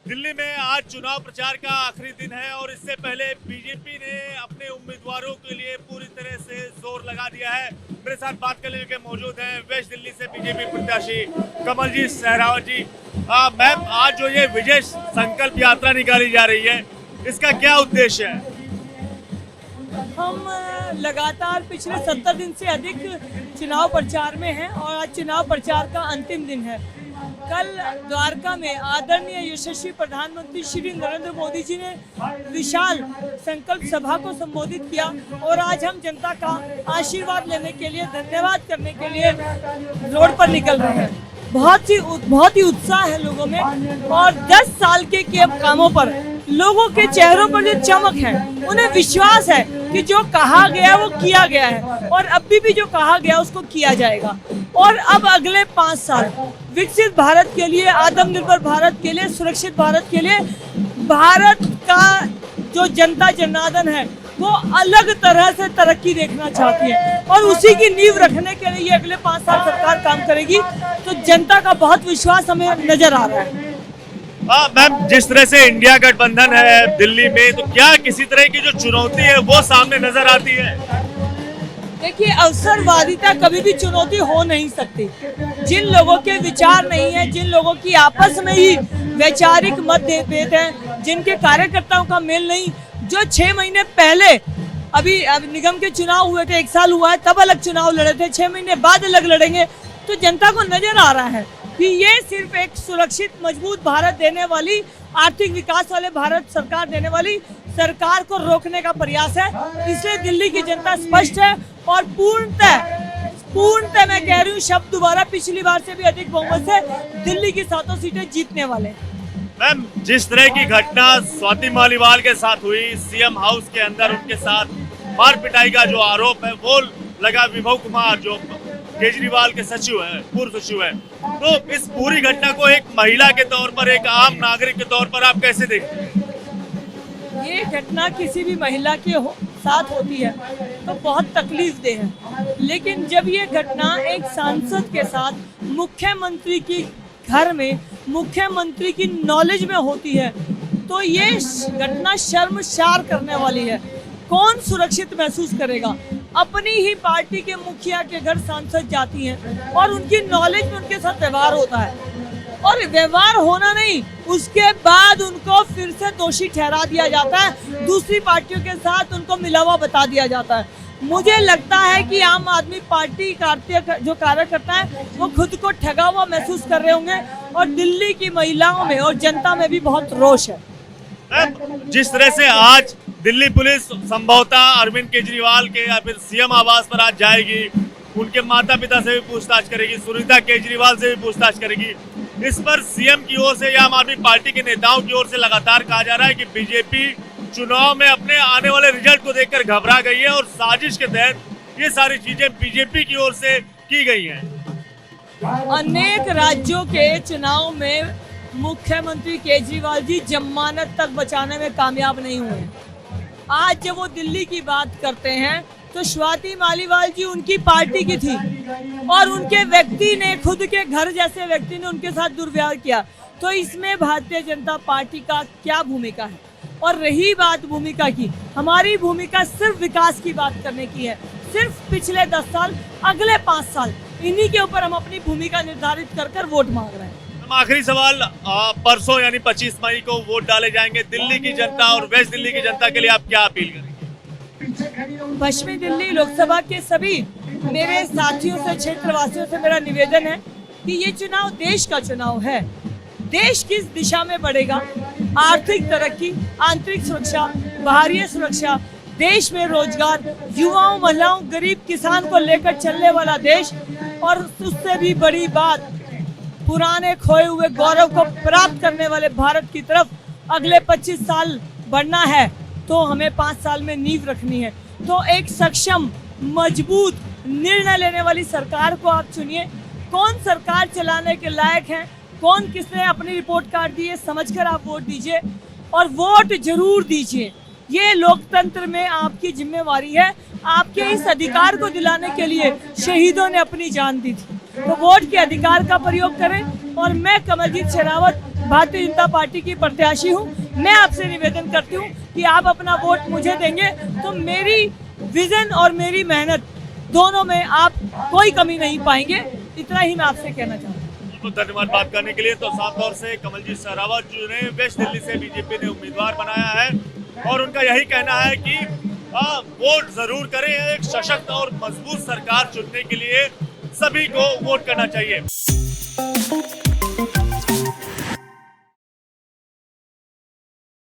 दिल्ली में आज चुनाव प्रचार का आखिरी दिन है और इससे पहले बीजेपी ने अपने उम्मीदवारों के लिए पूरी तरह से जोर लगा दिया है। मेरे साथ बात करने के मौजूद हैं वेस्ट दिल्ली से बीजेपी प्रत्याशी कमलजीत सहरावत जी। मैम, आज जो ये विजय संकल्प यात्रा निकाली जा रही है, इसका क्या उद्देश्य है? हम लगातार पिछले 70 दिन से अधिक चुनाव प्रचार में हैं और आज चुनाव प्रचार का अंतिम दिन है। कल द्वारका में आदरणीय यशस्वी प्रधानमंत्री श्री नरेंद्र मोदी जी ने विशाल संकल्प सभा को संबोधित किया और आज हम जनता का आशीर्वाद लेने के लिए, धन्यवाद करने के लिए रोड पर निकल रहे हैं। बहुत ही उत्साह है लोगों में और 10 साल के कामों पर लोगों के चेहरों पर जो चमक है, उन्हें विश्वास है कि जो कहा गया वो किया गया है और अभी भी जो कहा गया उसको किया जाएगा। और अब अगले 5 साल विकसित भारत के लिए, आत्मनिर्भर भारत के लिए, सुरक्षित भारत के लिए, भारत का जो जनता जनार्दन है वो अलग तरह से तरक्की देखना चाहती है और उसी की नींव रखने के लिए ये अगले 5 साल सरकार काम करेगी। तो जनता का बहुत विश्वास हमें नजर आ रहा है। मैम, जिस तरह से इंडिया गठबंधन है दिल्ली में, तो क्या किसी तरह की जो चुनौती है वो सामने नजर आती है? देखिए, अवसरवादिता कभी भी चुनौती हो नहीं सकती। जिन लोगों के विचार नहीं है, जिन लोगों की आपस में ही वैचारिक मतभेद है, जिनके कार्यकर्ताओं का मेल नहीं, जो 6 महीने पहले अभी निगम के चुनाव हुए थे, 1 साल हुआ है, तब अलग चुनाव लड़े थे, 6 महीने बाद अलग लड़ेंगे, तो जनता को नजर आ रहा है कि ये सिर्फ एक सुरक्षित मजबूत भारत देने वाली, आर्थिक विकास वाले भारत सरकार देने वाली सरकार को रोकने का प्रयास है। इसलिए दिल्ली की जनता स्पष्ट है और पूर्णतः मैं कह रही हूँ, शब्द दोबारा, पिछली बार से भी अधिक बहुमत से दिल्ली की 7 सीटें जीतने वाले। मैम, जिस तरह की घटना स्वाति मालीवाल के साथ हुई, सीएम हाउस के अंदर उनके साथ मार पिटाई का जो आरोप है वो लगा विभव कुमार जो केजरीवाल के सचिव है, पूर्व सचिव है, तो इस पूरी घटना को एक महिला के तौर पर, एक आम नागरिक के तौर पर आप कैसे देखते हैं? ये घटना किसी भी महिला के साथ होती है तो बहुत तकलीफ दे है, लेकिन जब ये घटना एक सांसद के साथ मुख्यमंत्री की घर में, मुख्यमंत्री की नॉलेज में होती है, तो ये घटना शर्मसार करने वाली है। कौन सुरक्षित महसूस करेगा? अपनी ही पार्टी के मुखिया के घर सांसद जाती हैं और उनकी नॉलेज में उनके साथ व्यवहार होता है और व्यवहार होना नहीं, उसके बाद उनको फिर से दोषी ठहरा दिया जाता है, दूसरी पार्टियों के साथ उनको मिला हुआ बता दिया जाता है। मुझे लगता है कि आम आदमी पार्टी जो कार्यकर्ता है वो खुद को ठगा हुआ महसूस कर रहे होंगे और दिल्ली की महिलाओं में और जनता में भी बहुत रोष है। जिस तरह से आज दिल्ली पुलिस संभवतः अरविंद केजरीवाल के या फिर सीएम आवास पर आज जाएगी, उनके माता पिता से भी पूछताछ करेगी, सुनीता केजरीवाल से भी पूछताछ करेगी, इस पर सीएम की ओर से या आम आदमी पार्टी के नेताओं की ओर से लगातार कहा जा रहा है कि बीजेपी चुनाव में अपने आने वाले रिजल्ट को देखकर घबरा गई है और साजिश के तहत ये सारी चीजें बीजेपी की ओर से की गई हैं। अनेक राज्यों के चुनाव में मुख्यमंत्री केजरीवाल जी जमानत तक बचाने में कामयाब नहीं हुए। आज जब वो दिल्ली की बात करते हैं तो स्वाति मालीवाल जी उनकी पार्टी की थी और उनके व्यक्ति ने, खुद के घर जैसे व्यक्ति ने उनके साथ दुर्व्यवहार किया, तो इसमें भारतीय जनता पार्टी का क्या भूमिका है? और रही बात भूमिका की, हमारी भूमिका सिर्फ विकास की बात करने की है, सिर्फ पिछले 10 साल, अगले 5 साल, इन्हीं के ऊपर हम अपनी भूमिका निर्धारित कर वोट मांग रहे हैं। आखिरी सवाल, परसों यानी 25 मई को वोट डाले जाएंगे, दिल्ली की जनता और वेस्ट दिल्ली की जनता के लिए आप क्या अपील करेंगे? पश्चिमी दिल्ली लोकसभा के सभी मेरे साथियों से, क्षेत्रवासियों से मेरा निवेदन है कि ये चुनाव देश का चुनाव है। देश किस दिशा में बढ़ेगा? आर्थिक तरक्की, आंतरिक सुरक्षा, बाहरी सुरक्षा, देश में रोजगार, युवाओं, महिलाओं, गरीब किसान को लेकर चलने वाला देश, और उससे भी बड़ी बात, पुराने खोए हुए गौरव को प्राप्त करने वाले भारत की तरफ अगले 25 साल बढ़ना है तो हमें 5 साल में नींव रखनी है। तो एक सक्षम, मजबूत, निर्णय लेने वाली सरकार को आप चुनिए। कौन सरकार चलाने के लायक है, कौन किसने अपनी रिपोर्ट कार्ड दी है, समझकर आप वोट दीजिए और वोट जरूर दीजिए। ये लोकतंत्र में आपकी जिम्मेवारी है। आपके इस अधिकार को दिलाने के लिए शहीदों ने अपनी जान दी थी, तो वोट के अधिकार का प्रयोग करें। और मैं कमलजीत सहरावत भारतीय जनता पार्टी की प्रत्याशी हूँ। मैं आपसे निवेदन करती हूँ कि आप अपना वोट मुझे देंगे तो मेरी विजन और मेरी मेहनत दोनों में आप कोई कमी नहीं पाएंगे। इतना ही मैं आपसे कहना चाहता हूँ। बहुत धन्यवाद बात करने के लिए। तो साफ तौर से कमलजीत सहरावत जिन्हें वेस्ट दिल्ली से बीजेपी ने उम्मीदवार बनाया है और उनका यही कहना है कि वोट जरूर करें। एक सशक्त और मजबूत सरकार चुनने के लिए सभी को वोट करना चाहिए।